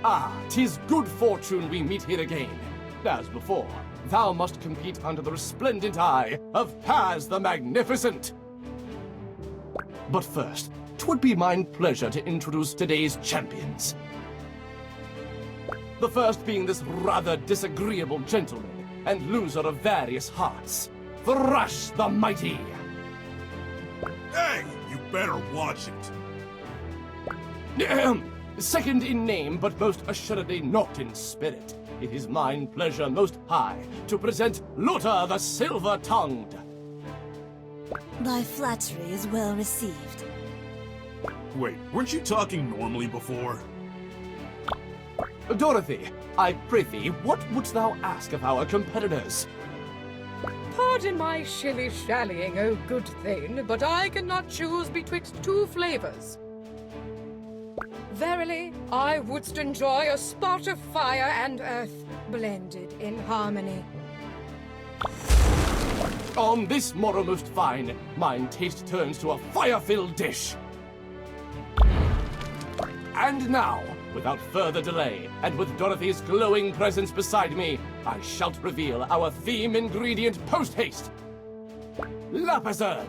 Ah, 'tis good fortune we meet here again. As before, thou must compete under the resplendent eye of Paz the Magnificent. But first, 'twould be mine pleasure to introduce today's champions. The first being this rather disagreeable gentleman and loser of various hearts, Thrush the Mighty. Hey, you better watch it. Second in name, but most assuredly not in spirit, it is mine pleasure most high to present Luther the Silver-Tongued. Thy flattery is well received. Wait, weren't you talking normally before? Dorothy, I prithee, what wouldst thou ask of our competitors? Pardon my shilly-shallying, O good thing, but I cannot choose betwixt two flavors. Verily, I wouldst enjoy a spot of fire and earth blended in harmony. On this morrow most fine, mine taste turns to a fire-filled dish. And now, without further delay, and with Dorothy's glowing presence beside me, I shall reveal our theme ingredient post-haste. Lapazard.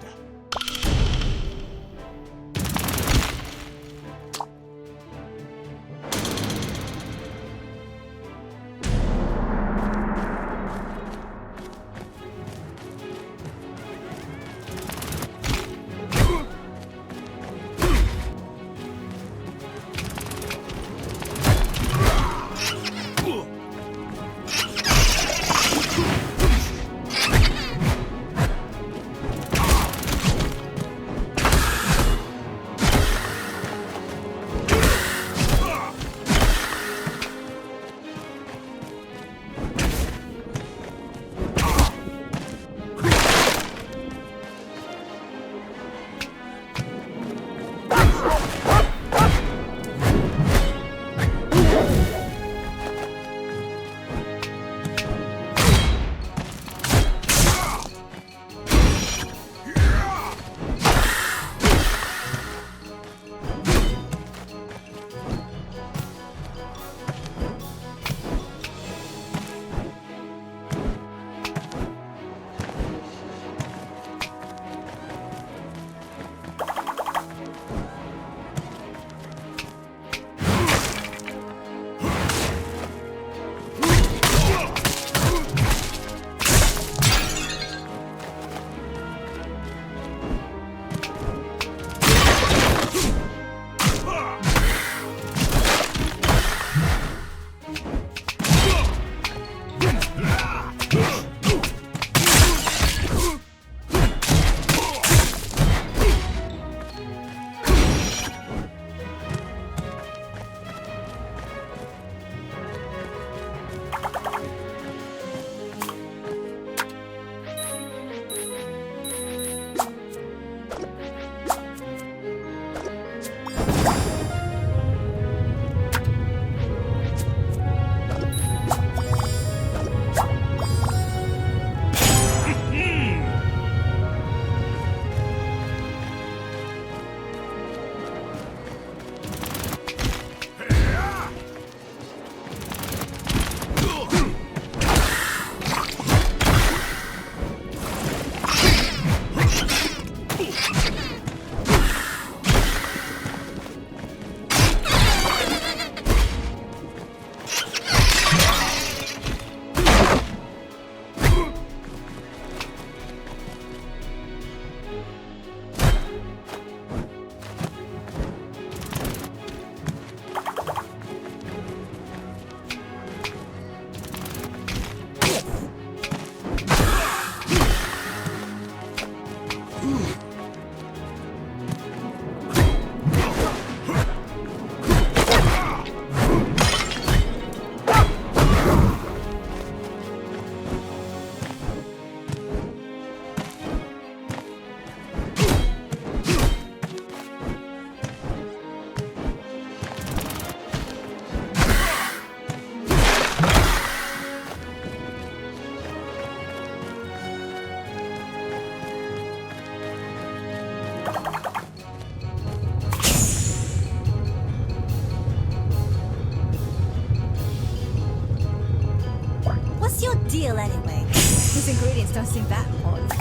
deal anyway? His ingredients don't seem that important.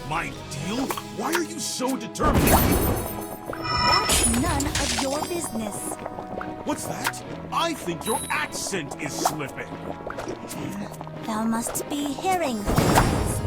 My deal? Why are you so determined? That's none of your business. What's that? I think your accent is slipping. Thou must be hearing things.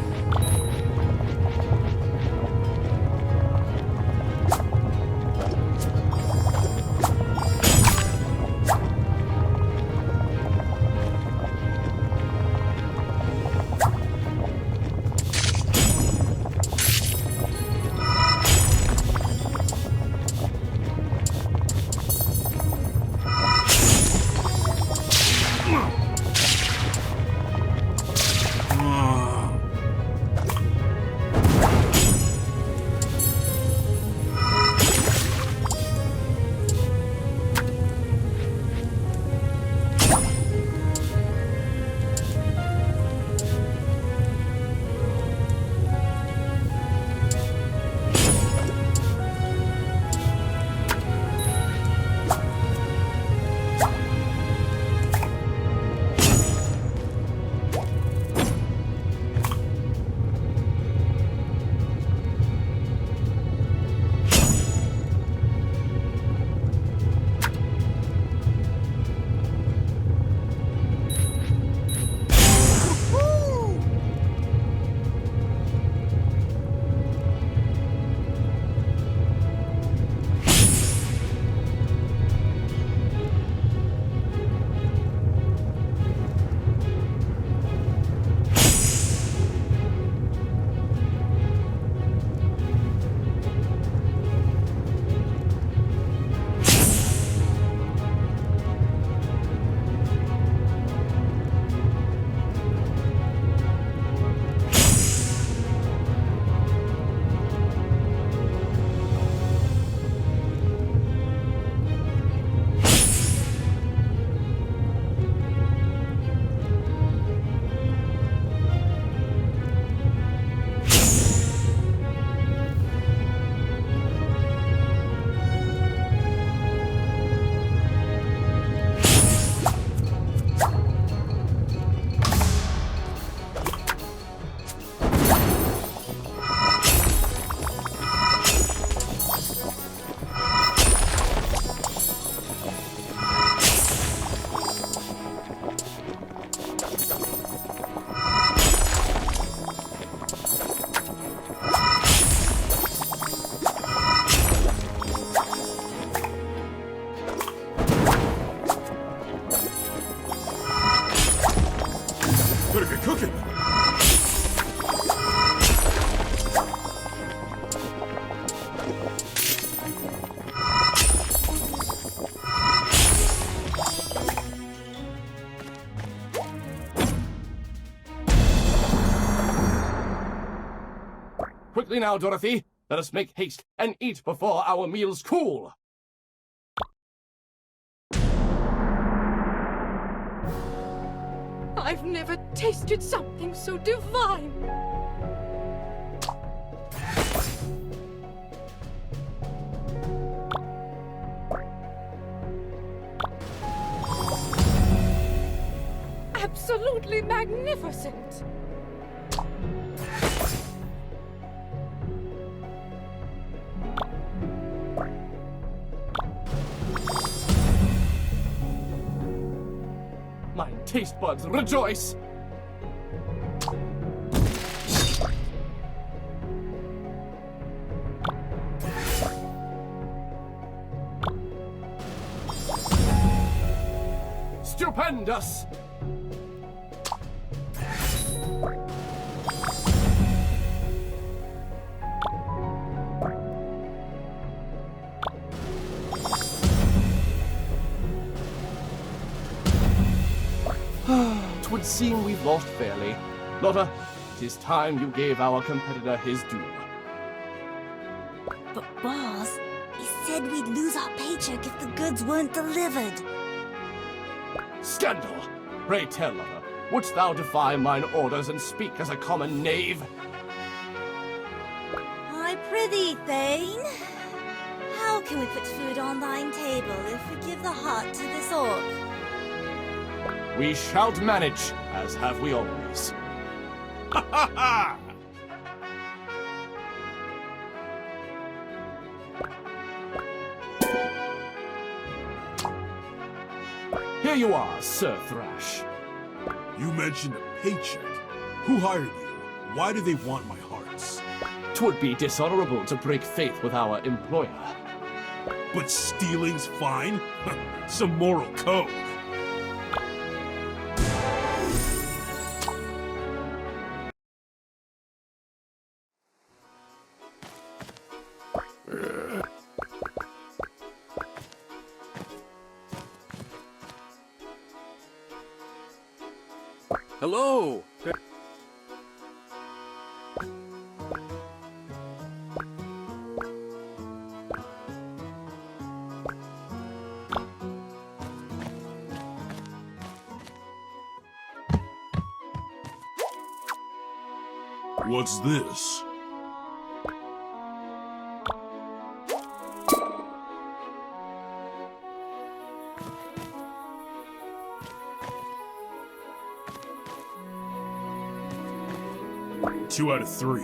Quickly now, Dorothy. Let us make haste and eat before our meals cool. I've never tasted something so divine. Absolutely magnificent. My taste buds rejoice! Stupendous! Twould seem we've lost fairly. Lotta, it is time you gave our competitor his due. But boss, he said we'd lose our paycheck if the goods weren't delivered. Scandal! Pray tell, Lotta, wouldst thou defy mine orders and speak as a common knave? I prithee, Thane. How can we put food on thine table if we give the heart to this orc? We shall manage, as have we always. Ha ha ha! Here you are, Sir Thrash. You mentioned a paycheck. Who hired you? Why do they want my hearts? 'Twould be dishonorable to break faith with our employer. But stealing's fine? Some moral code. Hello! What's this? Two out of three.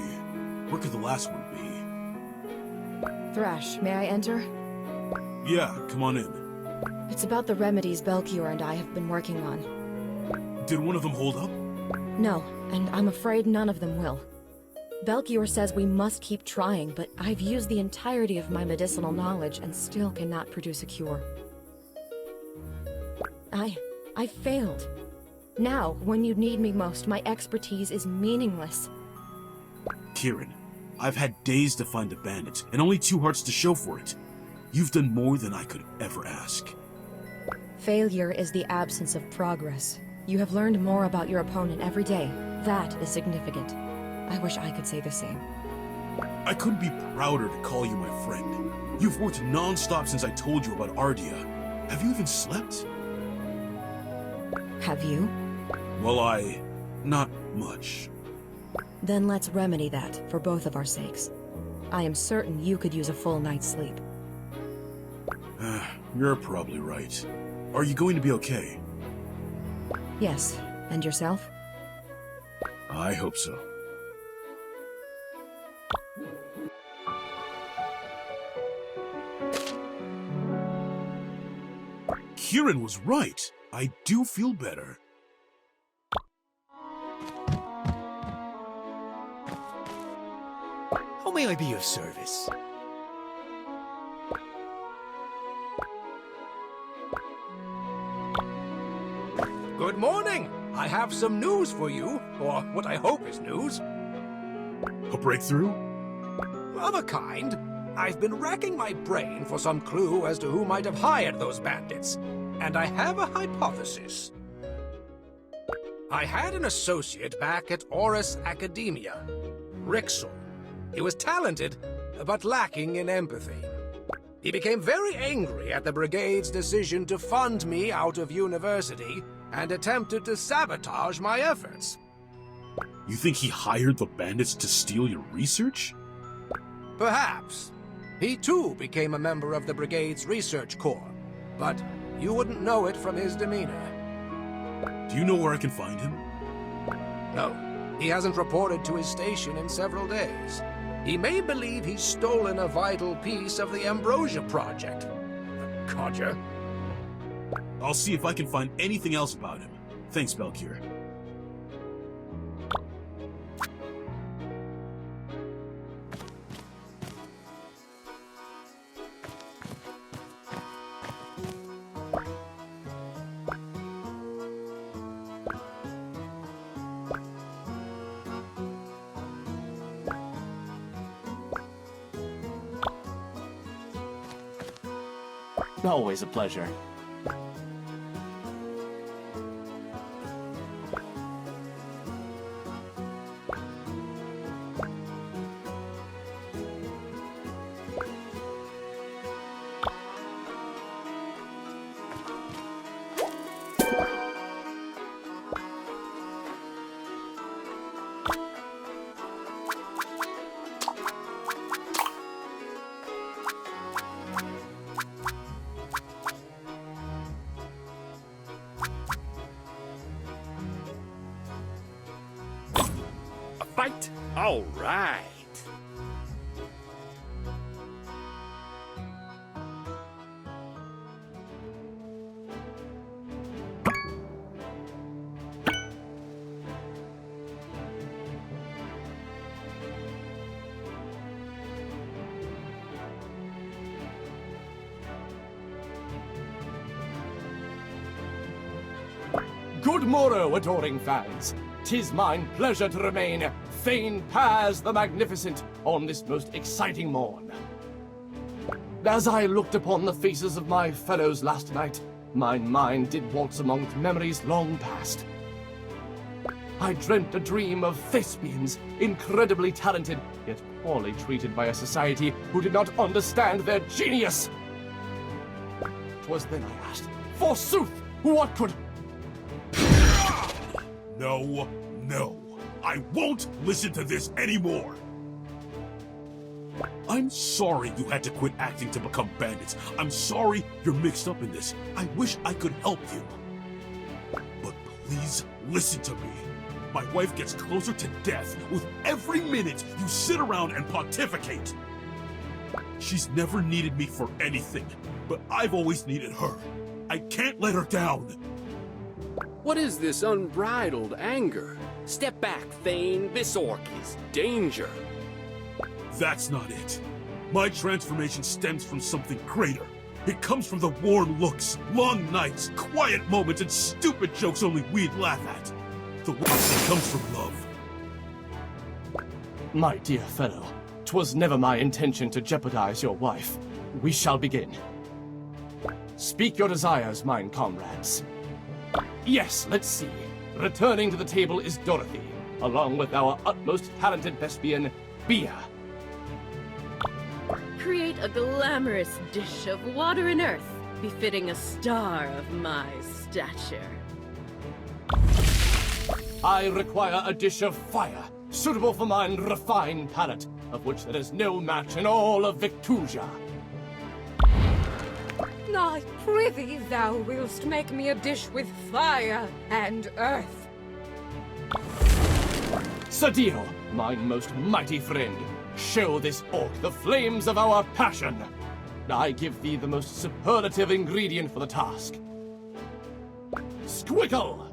Where could the last one be? Thrash, may I enter? Yeah, come on in. It's about the remedies Belkior and I have been working on. Did one of them hold up? No, and I'm afraid none of them will. Belkior says we must keep trying, but I've used the entirety of my medicinal knowledge and still cannot produce a cure. I failed. Now, when you need me most, my expertise is meaningless. Kieran, I've had days to find the bandits, and only 2 hearts to show for it. You've done more than I could ever ask. Failure is the absence of progress. You have learned more about your opponent every day. That is significant. I wish I could say the same. I couldn't be prouder to call you my friend. You've worked non-stop since I told you about Ardia. Have you even slept? Have you? Well, not much. Then let's remedy that, for both of our sakes. I am certain you could use a full night's sleep. You're probably right. Are you going to be okay? Yes, and yourself? I hope so. Kieran was right. I do feel better. How may I be of service? Good morning! I have some news for you, or what I hope is news. A breakthrough? Of a kind. I've been racking my brain for some clue as to who might have hired those bandits, and I have a hypothesis. I had an associate back at Horus Academia, Rixel. He was talented, but lacking in empathy. He became very angry at the Brigade's decision to fund me out of university and attempted to sabotage my efforts. You think he hired the bandits to steal your research? Perhaps. He too became a member of the Brigade's research corps, but you wouldn't know it from his demeanor. Do you know where I can find him? No, he hasn't reported to his station in several days. He may believe he's stolen a vital piece of the Ambrosia Project. Codger. I'll see if I can find anything else about him. Thanks, Belkier. Always a pleasure. right. Good morrow, adoring fans. 'Tis mine pleasure to remain Thane Paz the Magnificent on this most exciting morn. As I looked upon the faces of my fellows last night, my mind did waltz among memories long past. I dreamt a dream of thespians, incredibly talented, yet poorly treated by a society who did not understand their genius. 'Twas then I asked, forsooth, what could... No, no. I won't listen to this anymore. I'm sorry you had to quit acting to become bandits. I'm sorry you're mixed up in this. I wish I could help you. But please listen to me. My wife gets closer to death with every minute you sit around and pontificate. She's never needed me for anything, but I've always needed her. I can't let her down. What is this unbridled anger? Step back, Thane. This orc is danger. That's not it. My transformation stems from something greater. It comes from the worn looks, long nights, quiet moments, and stupid jokes only we'd laugh at. The worst that comes from love. My dear fellow, 'twas never my intention to jeopardize your wife. We shall begin. Speak your desires, mine comrades. Yes, let's see. Returning to the table is Dorothy, along with our utmost talented thespian, Bia. Create a glamorous dish of water and earth, befitting a star of my stature. I require a dish of fire, suitable for mine refined palate, of which there is no match in all of Victusia. I prithee thou willst make me a dish with fire and earth. Sadio, mine most mighty friend, show this orc the flames of our passion. I give thee the most superlative ingredient for the task. Squickle!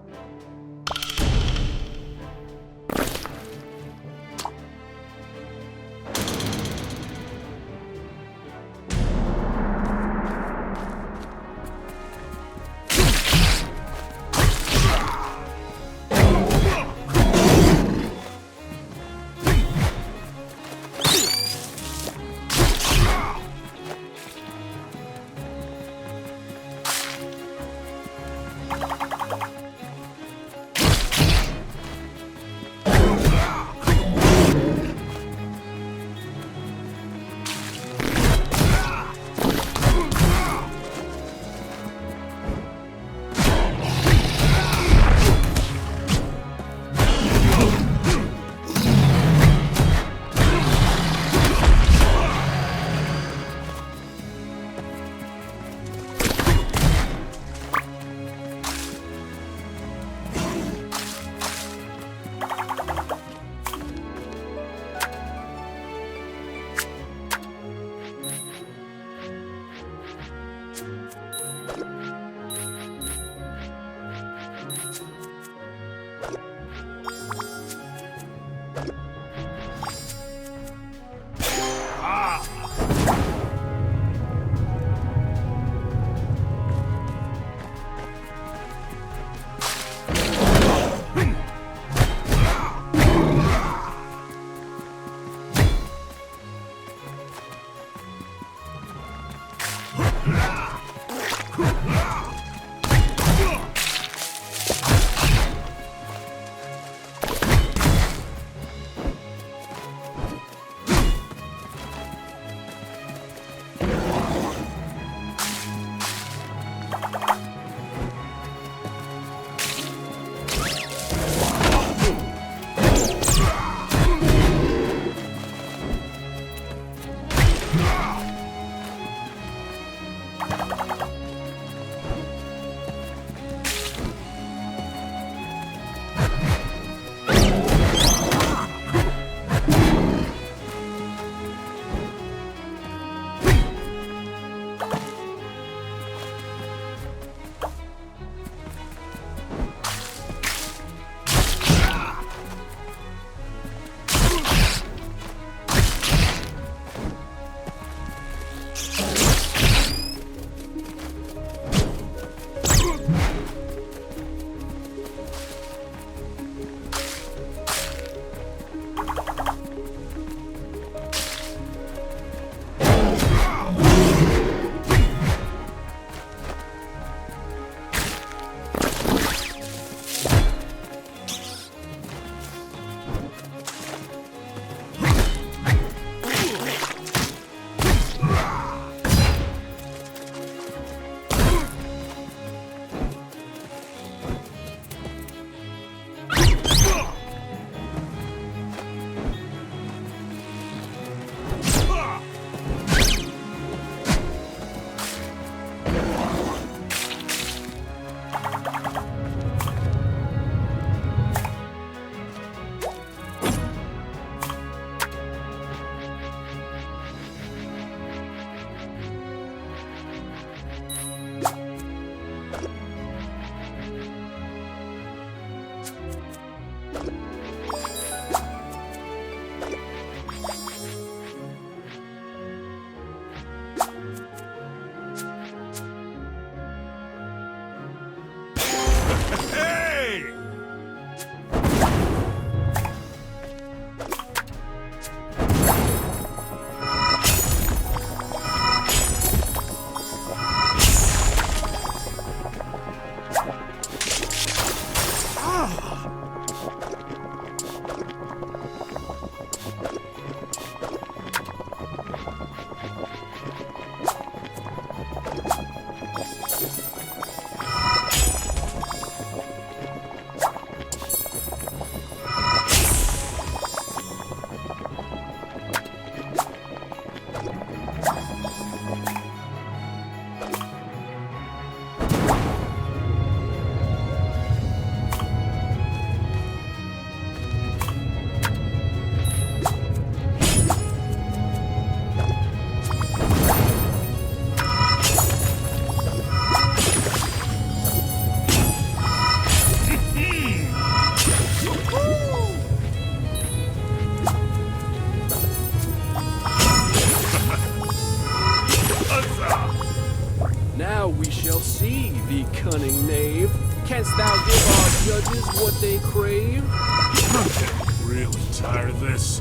cunning knave. Canst thou give our judges what they crave? I'm getting really tired of this.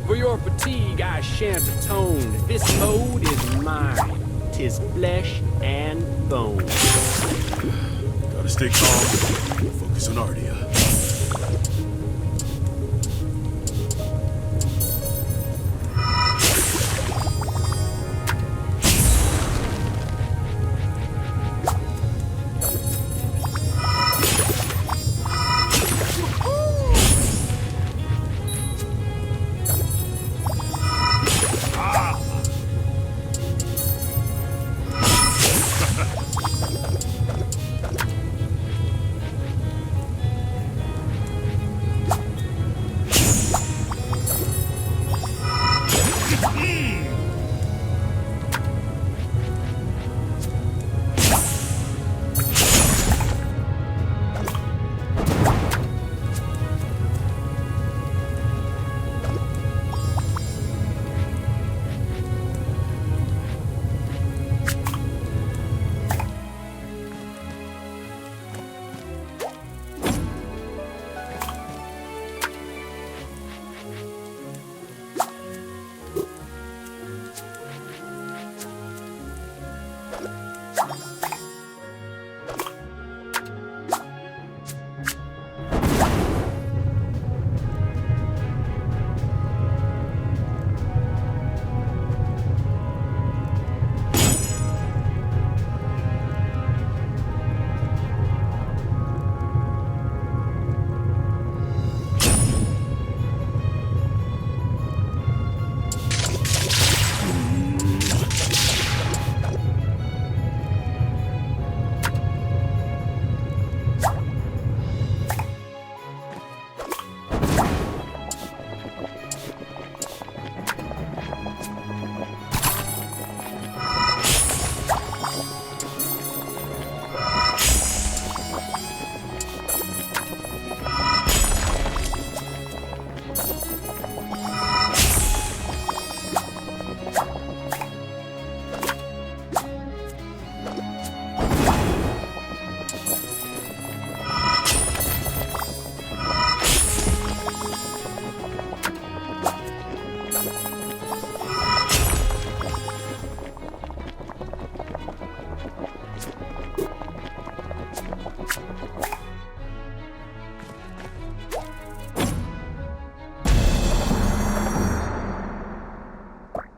For your fatigue I shan't atone. This mode is mine. 'Tis flesh and bone. Gotta stay calm. Focus on Ardia.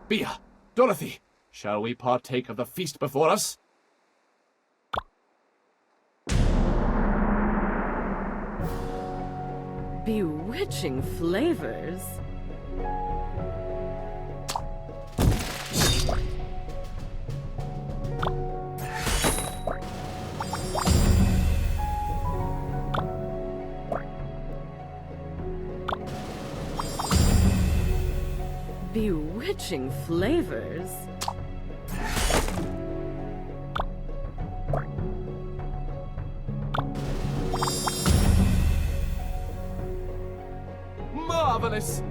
Bia, Dorothy, shall we partake of the feast before us? Bewitching flavors. Bewitching flavors. Marvelous!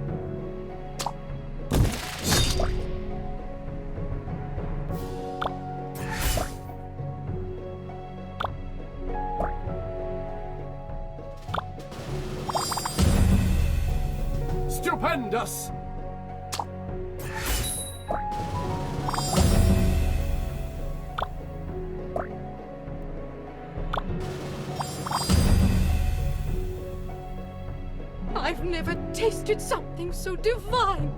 Stupendous! I've never tasted something so divine.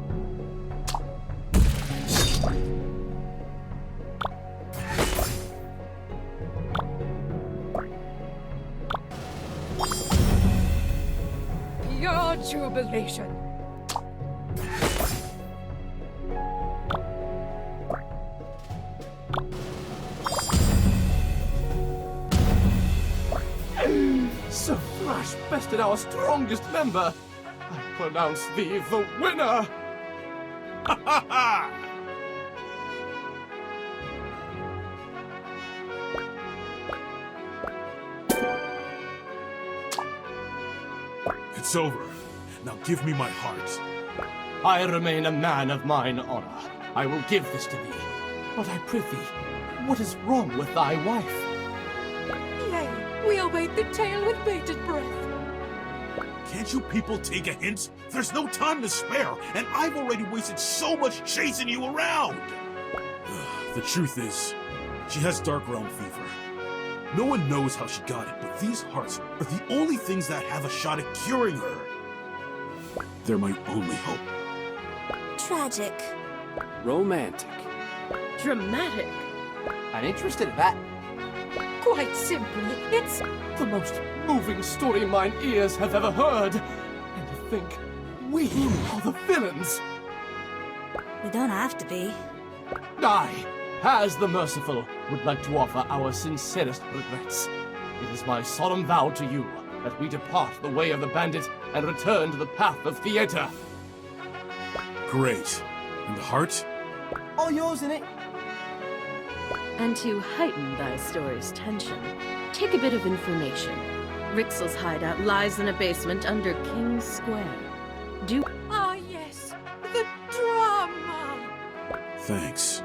Pure jubilation. Sir Thrash bested our strongest member. I pronounce thee the winner. Ha ha ha! It's over. Now give me my heart. I remain a man of mine honor. I will give this to thee. But I prithee, what is wrong with thy wife? await the tale with bated breath. Can't you people take a hint? There's no time to spare, and I've already wasted so much chasing you around! The truth is, she has dark realm fever. No one knows how she got it, but these hearts are the only things that have a shot at curing her. They're my only hope. Tragic. Romantic. Dramatic. I'm interested in that. Quite simply, it's The most moving story mine ears have ever heard. And to think, we are the villains. We don't have to be. I, as the Merciful, would like to offer our sincerest regrets. It is my solemn vow to you that we depart the way of the bandit and return to the path of theater. Great. And the heart? All yours in it. And to heighten thy story's tension, take a bit of information. Rixel's hideout lies in a basement under King's Square. Do ah yes, the drama. Thanks.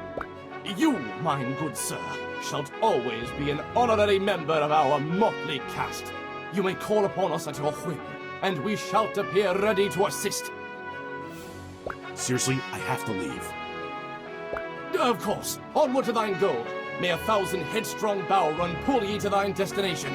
You, mine good sir, shalt always be an honorary member of our motley cast. You may call upon us at your whim, and we shall appear ready to assist. Seriously, I have to leave. Of course, onward to thine goal. May 1,000 headstrong bow run pull ye to thine destination.